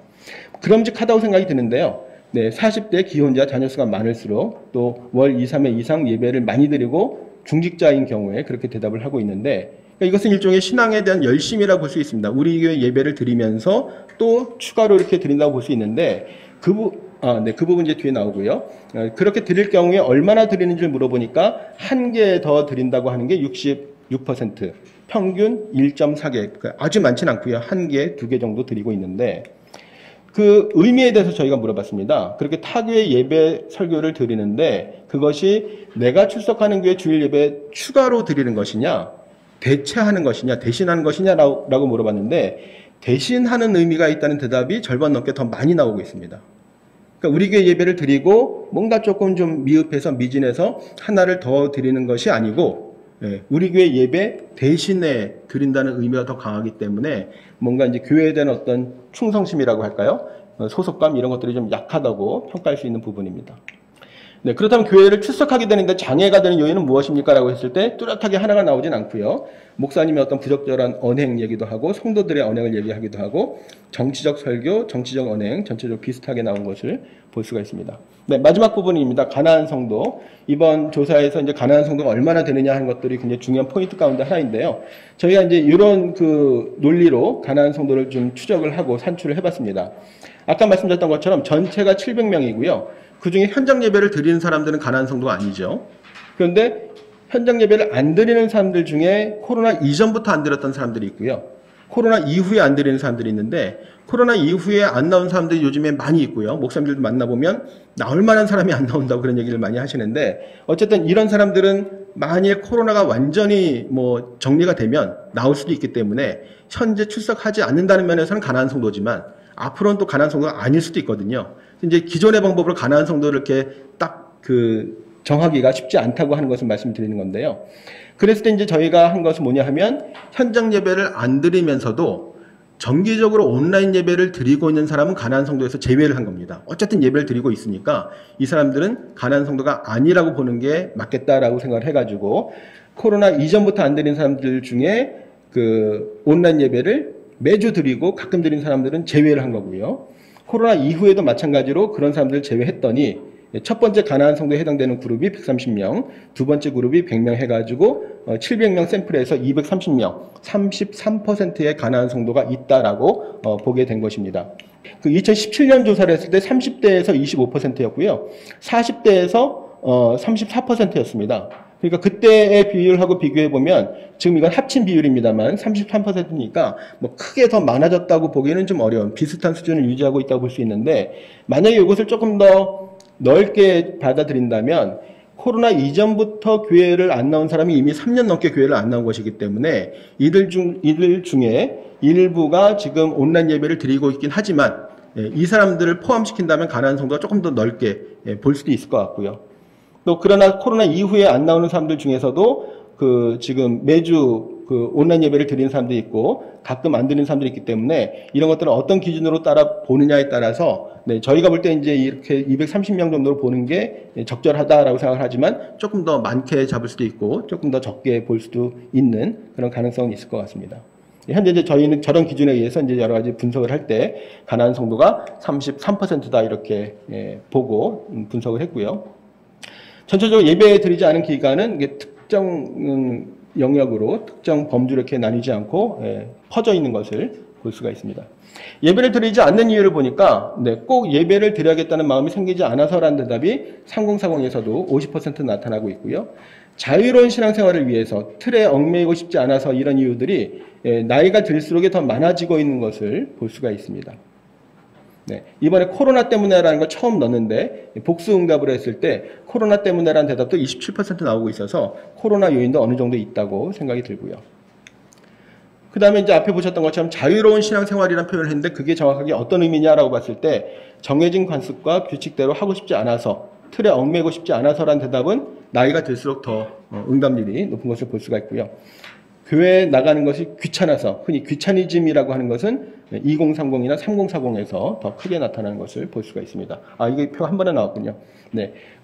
그럼직하다고 생각이 드는데요. 네, 40대 기혼자 자녀수가 많을수록 또 월 2, 3회 이상 예배를 많이 드리고 중직자인 경우에 그렇게 대답을 하고 있는데 이것은 일종의 신앙에 대한 열심이라고 볼 수 있습니다. 우리 교회 예배를 드리면서 또 추가로 이렇게 드린다고 볼 수 있는데 그 부분 이제 뒤에 나오고요. 그렇게 드릴 경우에 얼마나 드리는지를 물어보니까 한 개 더 드린다고 하는 게 66%, 평균 1.4개, 아주 많지는 않고요. 한 개, 두 개 정도 드리고 있는데 그 의미에 대해서 저희가 물어봤습니다. 그렇게 타교의 예배 설교를 드리는데 그것이 내가 출석하는 교회 주일 예배 추가로 드리는 것이냐, 대체하는 것이냐, 대신하는 것이냐라고 물어봤는데 대신하는 의미가 있다는 대답이 절반 넘게 더 많이 나오고 있습니다. 그러니까 우리 교회 예배를 드리고 뭔가 조금 좀 미흡해서 미진해서 하나를 더 드리는 것이 아니고 우리 교회 예배 대신에 드린다는 의미가 더 강하기 때문에 뭔가 이제 교회에 대한 어떤 충성심이라고 할까요? 소속감 이런 것들이 좀 약하다고 평가할 수 있는 부분입니다. 네, 그렇다면 교회를 출석하게 되는데 장애가 되는 요인은 무엇입니까? 라고 했을 때 뚜렷하게 하나가 나오진 않고요. 목사님의 어떤 부적절한 언행 얘기도 하고 성도들의 언행을 얘기하기도 하고 정치적 설교, 정치적 언행 전체적으로 비슷하게 나온 것을 볼 수가 있습니다. 네, 마지막 부분입니다. 가나안 성도. 이번 조사에서 이제 가나안 성도가 얼마나 되느냐 하는 것들이 굉장히 중요한 포인트 가운데 하나인데요. 저희가 이제 이런 논리로 가나안 성도를 좀 추적을 하고 산출을 해봤습니다. 아까 말씀드렸던 것처럼 전체가 700명이고요. 그 중에 현장 예배를 드리는 사람들은 가나안 성도가 아니죠. 그런데 현장 예배를 안 드리는 사람들 중에 코로나 이전부터 안 드렸던 사람들이 있고요. 코로나 이후에 안 드리는 사람들이 있는데 코로나 이후에 안 나온 사람들이 요즘에 많이 있고요. 목사님들도 만나보면 나올 만한 사람이 안 나온다고 그런 얘기를 많이 하시는데 어쨌든 이런 사람들은 만일 코로나가 완전히 뭐 정리가 되면 나올 수도 있기 때문에 현재 출석하지 않는다는 면에서는 가나안 성도지만 앞으로는 또 가나안 성도가 아닐 수도 있거든요. 이제 기존의 방법으로 가나안 성도를 이렇게 딱 정하기가 쉽지 않다고 하는 것을 말씀드리는 건데요. 그랬을 때 이제 저희가 한 것은 뭐냐 하면 현장 예배를 안 드리면서도 정기적으로 온라인 예배를 드리고 있는 사람은 가나안 성도에서 제외를 한 겁니다. 어쨌든 예배를 드리고 있으니까 이 사람들은 가나안 성도가 아니라고 보는 게 맞겠다라고 생각을 해가지고 코로나 이전부터 안 드린 사람들 중에 온라인 예배를 매주 드리고 가끔 드린 사람들은 제외를 한 거고요. 코로나 이후에도 마찬가지로 그런 사람들을 제외했더니 첫 번째 가나안 성도에 해당되는 그룹이 130명, 두 번째 그룹이 100명 해가지고 700명 샘플에서 230명, 33%의 가나안 성도가 있다라고 보게 된 것입니다. 2017년 조사를 했을 때 30대에서 25%였고요. 40대에서 34%였습니다. 그러니까 그때의 비율하고 비교해 보면 지금 이건 합친 비율입니다만 33%니까 뭐 크게 더 많아졌다고 보기에는 좀 어려운 비슷한 수준을 유지하고 있다고 볼 수 있는데, 만약에 이것을 조금 더 넓게 받아들인다면 코로나 이전부터 교회를 안 나온 사람이 이미 3년 넘게 교회를 안 나온 것이기 때문에 이들 중에 일부가 지금 온라인 예배를 드리고 있긴 하지만, 이 사람들을 포함시킨다면 가난한 성도가 조금 더 넓게 볼 수도 있을 것 같고요. 또 그러나 코로나 이후에 안 나오는 사람들 중에서도 지금 매주 온라인 예배를 드리는 사람도 있고 가끔 안 드리는 사람들이 있기 때문에 이런 것들은 어떤 기준으로 따라 보느냐에 따라서 저희가 볼 때 이제 이렇게 230명 정도로 보는 게 적절하다라고 생각을 하지만 조금 더 많게 잡을 수도 있고 조금 더 적게 볼 수도 있는 그런 가능성은 있을 것 같습니다. 현재 이제 저희는 저런 기준에 의해서 이제 여러 가지 분석을 할 때 가난한 성도가 33%다 이렇게 보고 분석을 했고요. 전체적으로 예배 드리지 않은 기간은 특정 영역으로 특정 범주로 이렇게 나뉘지 않고 퍼져 있는 것을 볼 수가 있습니다. 예배를 드리지 않는 이유를 보니까 꼭 예배를 드려야겠다는 마음이 생기지 않아서라는 대답이 3040에서도 50% 나타나고 있고요. 자유로운 신앙생활을 위해서 틀에 얽매이고 싶지 않아서 이런 이유들이 나이가 들수록 더 많아지고 있는 것을 볼 수가 있습니다. 이번에 코로나 때문에라는 걸 처음 넣었는데 복수 응답을 했을 때 코로나 때문에라는 대답도 27% 나오고 있어서 코로나 요인도 어느 정도 있다고 생각이 들고요. 그 다음에 이제 앞에 보셨던 것처럼 자유로운 신앙생활이라는 표현을 했는데 그게 정확하게 어떤 의미냐라고 봤을 때 정해진 관습과 규칙대로 하고 싶지 않아서 틀에 얽매고 싶지 않아서라는 대답은 나이가 들수록 더 응답률이 높은 것을 볼 수가 있고요. 교회에 나가는 것이 귀찮아서, 흔히 귀차니즘이라고 하는 것은 2030이나 3040에서 더 크게 나타나는 것을 볼 수가 있습니다. 이게 표 한 번에 나왔군요.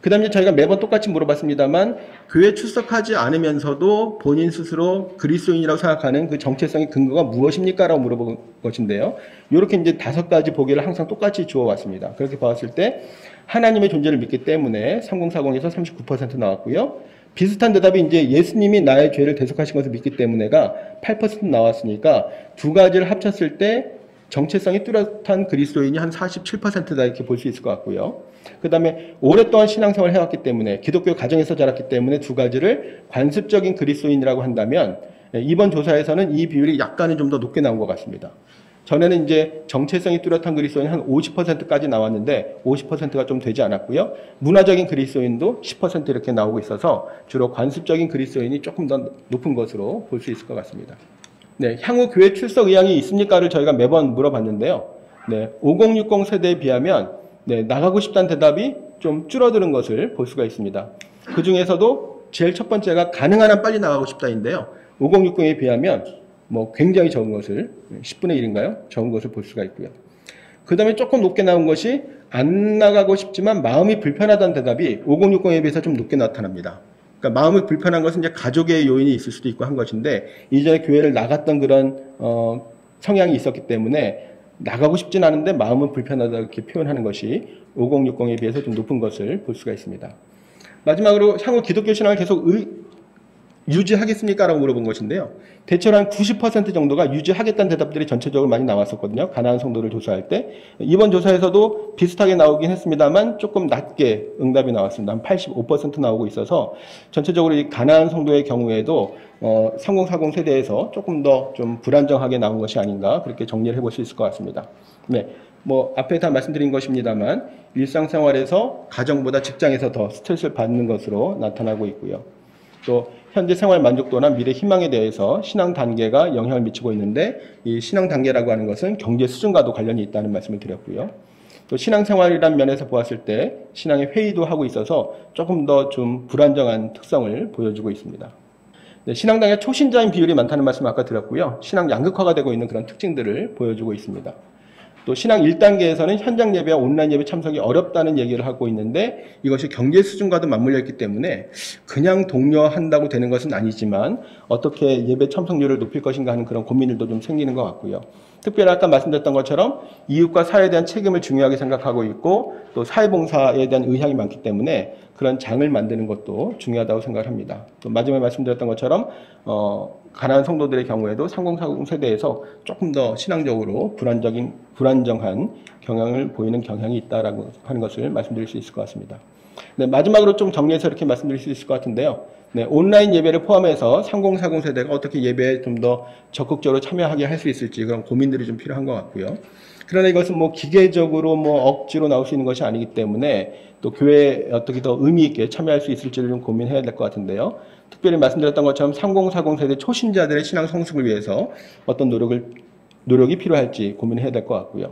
그 다음에 저희가 매번 똑같이 물어봤습니다만, 교회 출석하지 않으면서도 본인 스스로 그리스도인이라고 생각하는 그 정체성의 근거가 무엇입니까? 라고 물어본 것인데요. 이렇게 이제 5가지 보기를 항상 똑같이 주어왔습니다. 그렇게 봤을 때, 하나님의 존재를 믿기 때문에 3040에서 39% 나왔고요. 비슷한 대답이 이제 예수님이 나의 죄를 대속하신 것을 믿기 때문에가 8% 나왔으니까 두 가지를 합쳤을 때 정체성이 뚜렷한 그리스도인이 한 47%다 이렇게 볼 수 있을 것 같고요. 그 다음에 오랫동안 신앙생활을 해왔기 때문에 기독교 가정에서 자랐기 때문에 두 가지를 관습적인 그리스도인이라고 한다면 이번 조사에서는 이 비율이 약간은 좀 더 높게 나온 것 같습니다. 전에는 이제 정체성이 뚜렷한 그리스도인 한 50%까지 나왔는데 50%가 좀 되지 않았고요. 문화적인 그리스도인도 10% 이렇게 나오고 있어서 주로 관습적인 그리스도인이 조금 더 높은 것으로 볼 수 있을 것 같습니다. 향후 교회 출석 의향이 있습니까를 저희가 매번 물어봤는데요. 5060 세대에 비하면 나가고 싶다는 대답이 좀 줄어드는 것을 볼 수가 있습니다. 그 중에서도 제일 첫 번째가 가능한 한 빨리 나가고 싶다인데요. 5060에 비하면 굉장히 적은 것을 10분의 1인가요? 적은 것을 볼 수가 있고요. 그 다음에 조금 높게 나온 것이 안 나가고 싶지만 마음이 불편하다는 대답이 5060에 비해서 좀 높게 나타납니다. 그러니까 마음이 불편한 것은 이제 가족의 요인이 있을 수도 있고 한 것인데 이전에 교회를 나갔던 그런 성향이 있었기 때문에 나가고 싶진 않은데 마음은 불편하다 이렇게 표현하는 것이 5060에 비해서 좀 높은 것을 볼 수가 있습니다. 마지막으로 향후 기독교 신앙을 계속 유지하겠습니까? 라고 물어본 것인데요. 대체로 한 90% 정도가 유지하겠다는 대답들이 전체적으로 많이 나왔었거든요. 가난한 성도를 조사할 때. 이번 조사에서도 비슷하게 나오긴 했습니다만 조금 낮게 응답이 나왔습니다. 한 85% 나오고 있어서 전체적으로 이 가난한 성도의 경우에도 3040 세대에서 조금 더 좀 불안정하게 나온 것이 아닌가 그렇게 정리를 해볼 수 있을 것 같습니다. 앞에 다 말씀드린 것입니다만 일상생활에서 가정보다 직장에서 더 스트레스를 받는 것으로 나타나고 있고요. 또 현재 생활 만족도나 미래 희망에 대해서 신앙 단계가 영향을 미치고 있는데 이 신앙 단계라고 하는 것은 경제 수준과도 관련이 있다는 말씀을 드렸고요. 또 신앙생활이라는 면에서 보았을 때 신앙의 회의도 하고 있어서 조금 더 좀 불안정한 특성을 보여주고 있습니다. 신앙당의 초신자인 비율이 많다는 말씀을 아까 드렸고요. 신앙 양극화가 되고 있는 그런 특징들을 보여주고 있습니다. 또 신앙 1단계에서는 현장 예배와 온라인 예배 참석이 어렵다는 얘기를 하고 있는데 이것이 경제 수준과도 맞물려 있기 때문에 그냥 독려한다고 되는 것은 아니지만 어떻게 예배 참석률을 높일 것인가 하는 그런 고민들도 좀 생기는 것 같고요. 특별히 아까 말씀드렸던 것처럼 이웃과 사회에 대한 책임을 중요하게 생각하고 있고 또 사회봉사에 대한 의향이 많기 때문에 그런 장을 만드는 것도 중요하다고 생각을 합니다. 또 마지막에 말씀드렸던 것처럼 가난한 성도들의 경우에도 3040 세대에서 조금 더 신앙적으로 불안정한 경향을 보이는 경향이 있다라고 하는 것을 말씀드릴 수 있을 것 같습니다. 네, 마지막으로 좀 정리해서 이렇게 말씀드릴 수 있을 것 같은데요. 네, 온라인 예배를 포함해서 3040 세대가 어떻게 예배에 좀 더 적극적으로 참여하게 할 수 있을지 그런 고민들이 좀 필요한 것 같고요. 그러나 이것은 뭐 기계적으로 뭐 억지로 나올 수 있는 것이 아니기 때문에 또 교회에 어떻게 더 의미 있게 참여할 수 있을지를 좀 고민해야 될 것 같은데요. 특별히 말씀드렸던 것처럼 3040 세대 초신자들의 신앙 성숙을 위해서 어떤 노력이 필요할지 고민해야 될 것 같고요.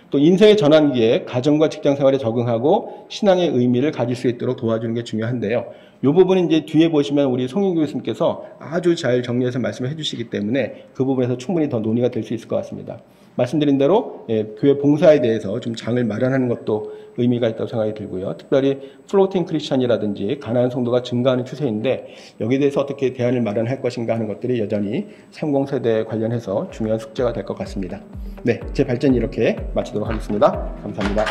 또 인생의 전환기에 가정과 직장 생활에 적응하고 신앙의 의미를 가질 수 있도록 도와주는 게 중요한데요. 이 부분은 이제 뒤에 보시면 우리 송윤 교수님께서 아주 잘 정리해서 말씀을 해주시기 때문에 그 부분에서 충분히 더 논의가 될 수 있을 것 같습니다. 말씀드린 대로 교회 봉사에 대해서 좀 장을 마련하는 것도 의미가 있다고 생각이 들고요. 특별히 플로팅 크리스천이라든지 가난한 성도가 증가하는 추세인데 여기에 대해서 어떻게 대안을 마련할 것인가 하는 것들이 여전히 30세대 관련해서 중요한 숙제가 될 것 같습니다. 네, 제 발제는 이렇게 마치도록 하겠습니다. 감사합니다.